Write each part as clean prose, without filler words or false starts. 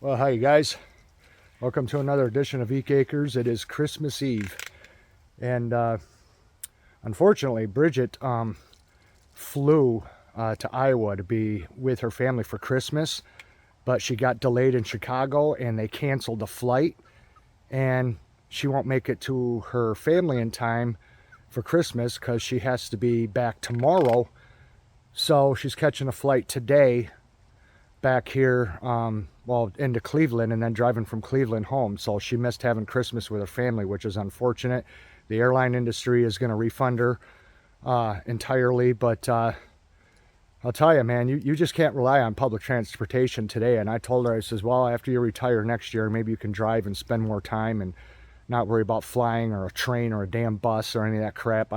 Well, hi guys. Welcome to another edition of Eek Acres. It is Christmas Eve, and unfortunately, Bridget flew to Iowa to be with her family for Christmas, but she got delayed in Chicago, and they canceled the flight, and she won't make it to her family in time for Christmas because she has to be back tomorrow. So she's catching a flight today back here, into Cleveland, and then driving from Cleveland home. So she missed having Christmas with her family, which is unfortunate. The airline industry is going to refund her entirely, but I'll tell you, man, you just can't rely on public transportation today. And I told her, I says, well, after you retire next year, maybe you can drive and spend more time and not worry about flying or a train or a damn bus or any of that crap.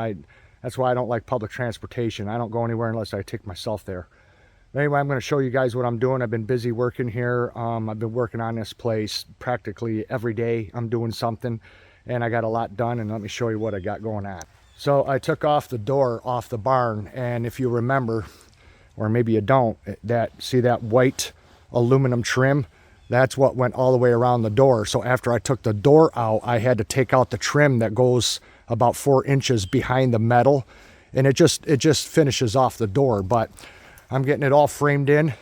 That's why I don't like public transportation. I don't go anywhere unless I take myself there. Anyway, I'm going to show you guys what I'm doing. I've been busy working here. I've been working on this place practically every day. I'm doing something, and I got a lot done, and let me show you what I got going on. So I took off the door off the barn, and if you remember, or maybe you don't, see that white aluminum trim? That's what went all the way around the door. So after I took the door out, I had to take out the trim that goes about 4 inches behind the metal, and it just finishes off the door. But I'm getting it all framed in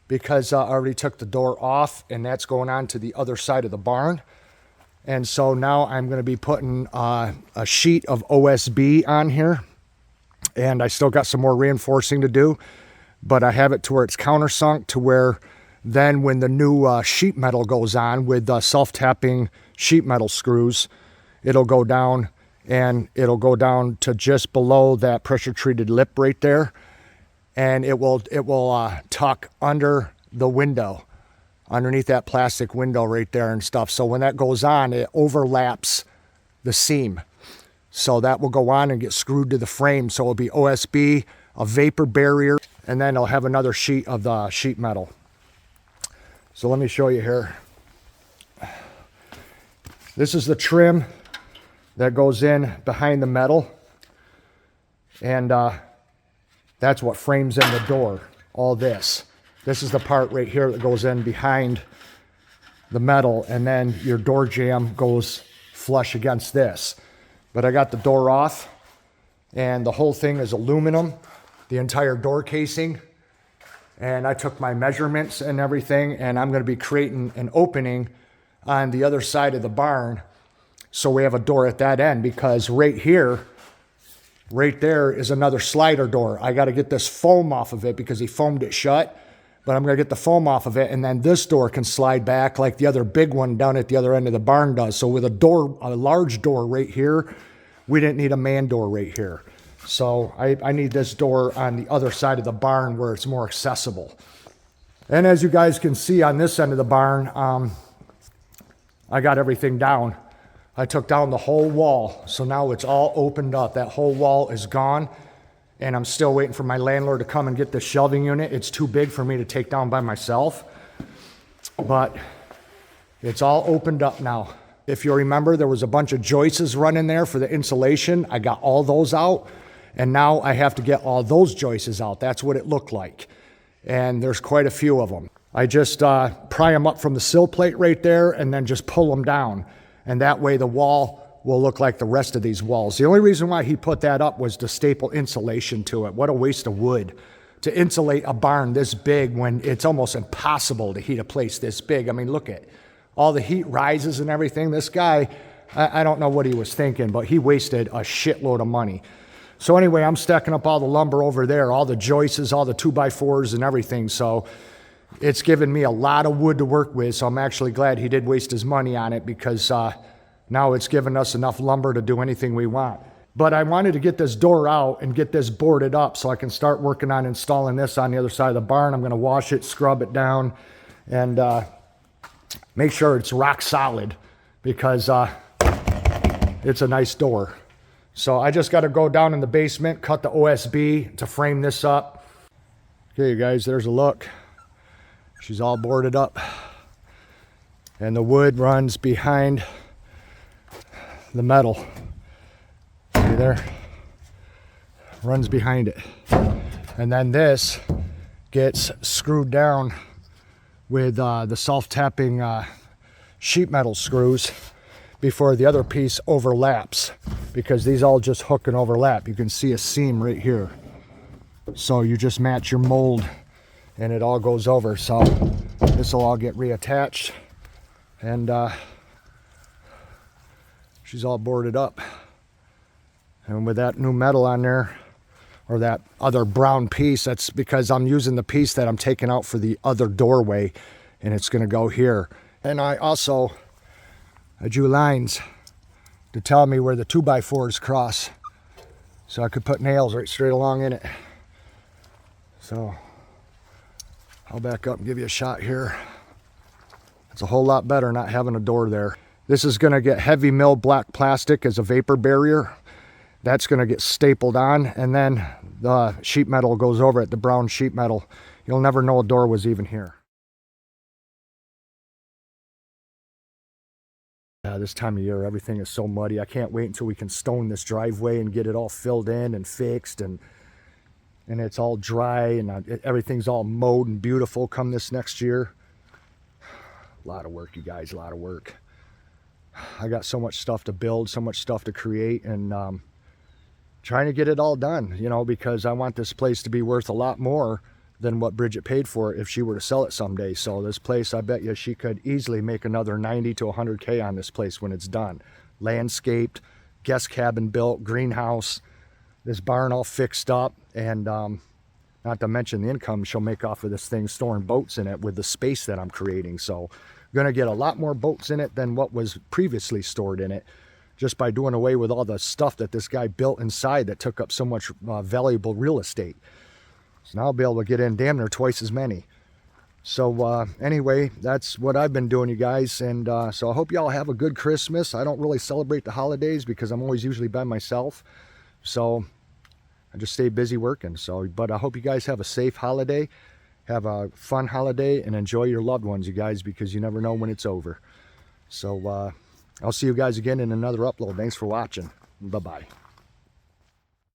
because I already took the door off, and that's going on to the other side of the barn. And so now I'm going to be putting a sheet of OSB on here, and I still got some more reinforcing to do, but I have it to where it's countersunk to where then when the new sheet metal goes on with self-tapping sheet metal screws, it'll go down, and it'll go down to just below that pressure treated lip right there. And it will tuck under the window, underneath that plastic window right there and stuff. So when that goes on, it overlaps the seam. So that will go on and get screwed to the frame. So it'll be OSB, a vapor barrier, and then it'll have another sheet of the sheet metal. So let me show you here. This is the trim that goes in behind the metal. And that's what frames in the door, all this. This is the part right here that goes in behind the metal, and then your door jamb goes flush against this. But I got the door off, and the whole thing is aluminum, the entire door casing. And I took my measurements and everything, and I'm gonna be creating an opening on the other side of the barn so we have a door at that end, because right there is another slider door. I got to get this foam off of it because he foamed it shut, but I'm going to get the foam off of it, and then this door can slide back like the other big one down at the other end of the barn does. So with a large door right here, we didn't need a man door right here. So I need this door on the other side of the barn where it's more accessible. And as you guys can see on this end of the barn, I got everything down. I took down the whole wall, so now it's all opened up. That whole wall is gone, and I'm still waiting for my landlord to come and get the shelving unit. It's too big for me to take down by myself, but it's all opened up now. If you remember, there was a bunch of joists running there for the insulation. I got all those out, and now I have to get all those joists out. That's what it looked like, and there's quite a few of them. I just pry them up from the sill plate right there and then just pull them down. And that way the wall will look like the rest of these walls. The only reason why he put that up was to staple insulation to it. What a waste of wood to insulate a barn this big when it's almost impossible to heat a place this big. I mean, look at all the heat rises and everything. This guy, I don't know what he was thinking, but he wasted a shitload of money. So anyway, I'm stacking up all the lumber over there, all the joists, all the 2x4s and everything. So it's given me a lot of wood to work with, so I'm actually glad he did waste his money on it, because now it's given us enough lumber to do anything we want. But I wanted to get this door out and get this boarded up so I can start working on installing this on the other side of the barn. I'm going to wash it, scrub it down, and make sure it's rock solid, because it's a nice door. So I just got to go down in the basement, cut the OSB to frame this up. Okay, you guys, there's a look. She's all boarded up, and the wood runs behind the metal. See there? Runs behind it. And then this gets screwed down with the self-tapping sheet metal screws before the other piece overlaps, because these all just hook and overlap. You can see a seam right here. So you just match your mold and it all goes over. So this will all get reattached, and she's all boarded up. And with that new metal on there, or that other brown piece, that's because I'm using the piece that I'm taking out for the other doorway, and it's gonna go here. And I drew lines to tell me where the 2x4s cross, so I could put nails right straight along in it. So I'll back up and give you a shot here. It's a whole lot better not having a door there. This is gonna get heavy mill black plastic as a vapor barrier. That's gonna get stapled on, and then the sheet metal goes over it, the brown sheet metal. You'll never know a door was even here. This time of year, everything is so muddy. I can't wait until we can stone this driveway and get it all filled in and fixed, and it's all dry, and everything's all mowed and beautiful come this next year. A lot of work, you guys, a lot of work. I got so much stuff to build, so much stuff to create, and trying to get it all done, you know, because I want this place to be worth a lot more than what Bridget paid for it if she were to sell it someday. So this place, I bet you she could easily make another 90 to 100K on this place when it's done. Landscaped, guest cabin built, greenhouse, this barn all fixed up, and not to mention the income she'll make off of this thing storing boats in it with the space that I'm creating. So I'm gonna get a lot more boats in it than what was previously stored in it, just by doing away with all the stuff that this guy built inside that took up so much valuable real estate. So now I'll be able to get in damn near twice as many. So anyway, that's what I've been doing, you guys. And so I hope y'all have a good Christmas. I don't really celebrate the holidays because I'm always usually by myself. So I just stay busy working. But I hope you guys have a safe holiday. Have a fun holiday and enjoy your loved ones, you guys, because you never know when it's over. So I'll see you guys again in another upload. Thanks for watching. Bye-bye.